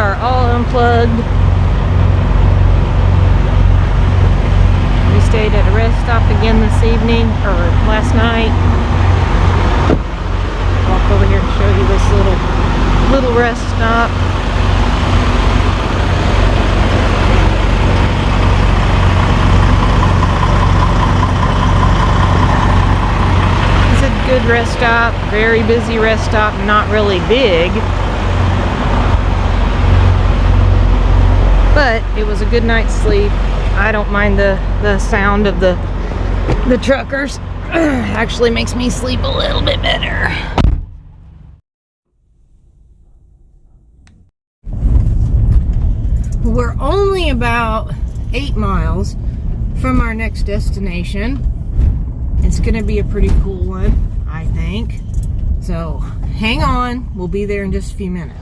are all unplugged. We stayed at a rest stop again this evening, or last night. Walk over here and show you this little rest stop. It's a good rest stop, very busy rest stop, not really big. But it was a good night's sleep. I don't mind the sound of the truckers. Actually makes me sleep a little bit better. We're only about 8 miles from our next destination. It's gonna be a pretty cool one, I think. So hang on, we'll be there in just a few minutes.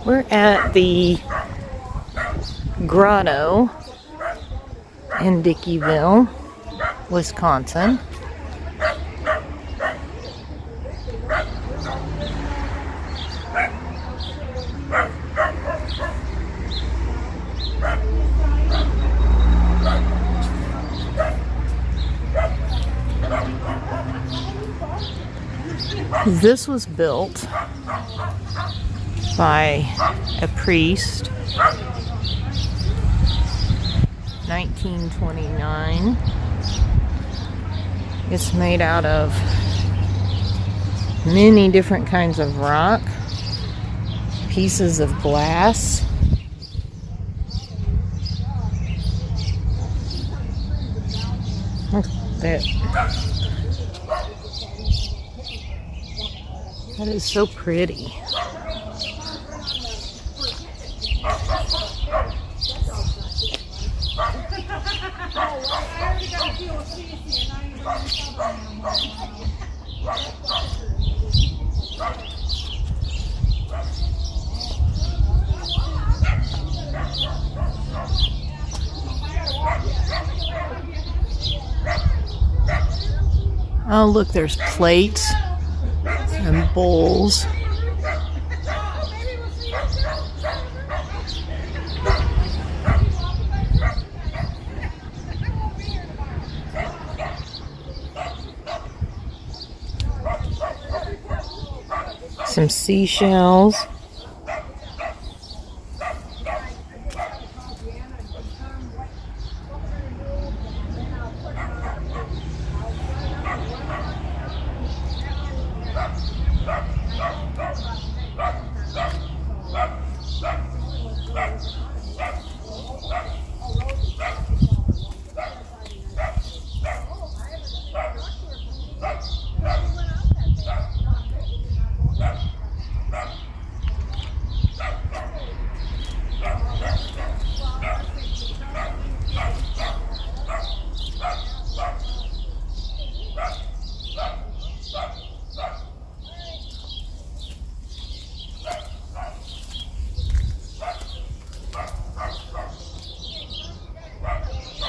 We're at the grotto in Dickeyville, Wisconsin. This was built by a priest, 1929. It's made out of many different kinds of rock, pieces of glass, look at that. That is so pretty. Oh, look, there's plates and bowls. Some seashells.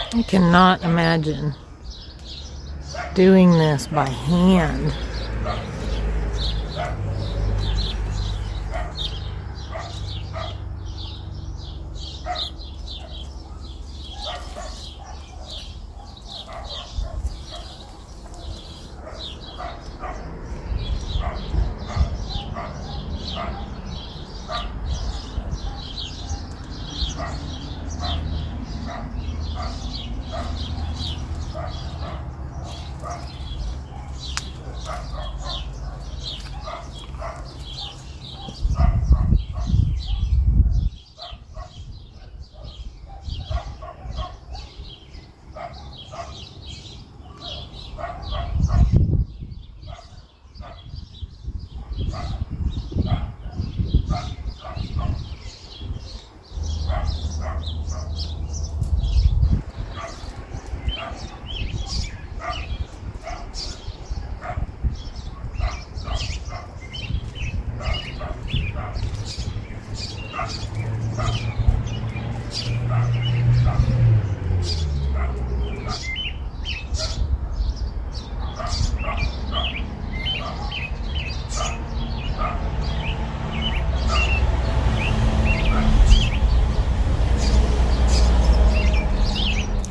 I cannot imagine doing this by hand.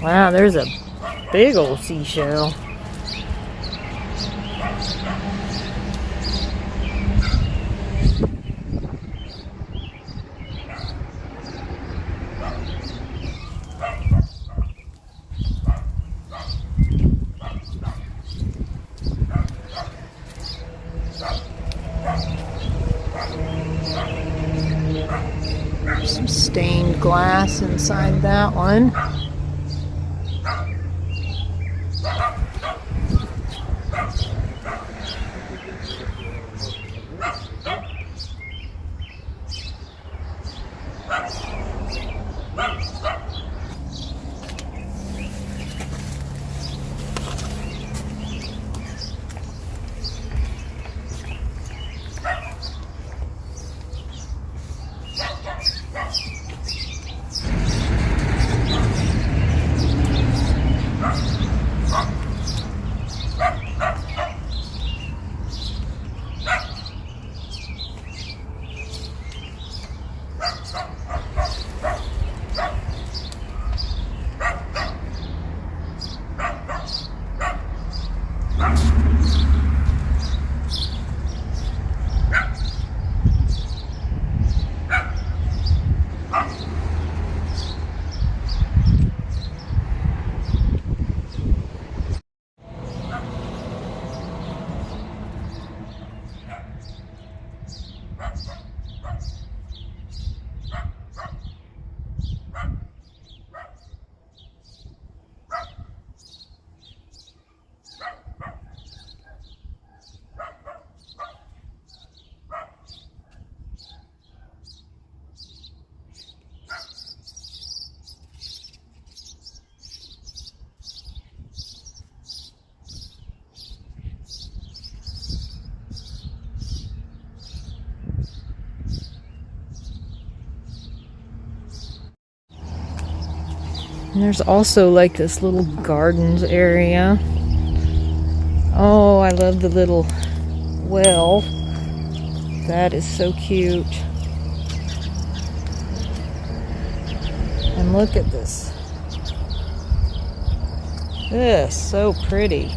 Wow, there's a big old seashell. Some stained glass inside that one. And there's also like this little gardens area. Oh, I love the little well. That is so cute. And look at this. This, so pretty.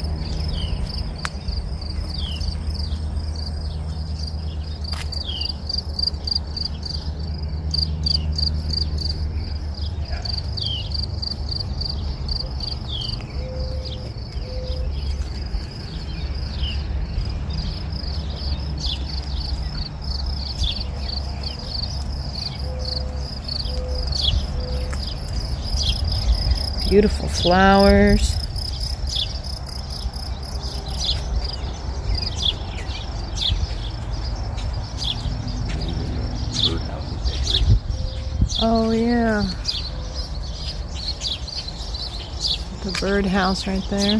Beautiful flowers. Oh yeah. The birdhouse right there.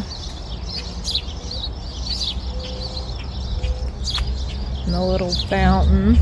And the little fountain.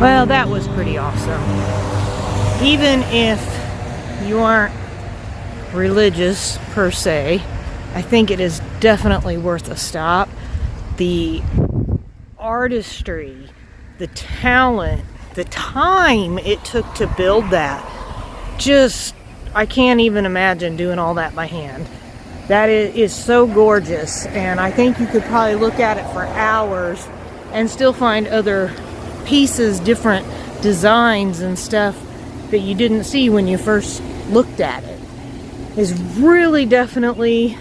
Well, that was pretty awesome. Even if you aren't religious per se, I think it is definitely worth a stop. The artistry, the talent, the time it took to build that, just, I can't even imagine doing all that by hand. That is so gorgeous, and I think you could probably look at it for hours and still find other pieces, different designs and stuff that you didn't see when you first looked at it. It's really definitely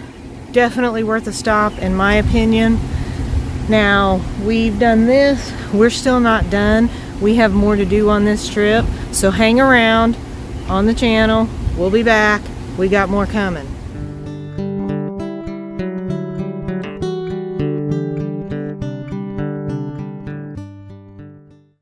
worth a stop, in my opinion. Now, we've done this, we're still not done. We have more to do on this trip, so hang around on the channel. We'll be back. We got more coming.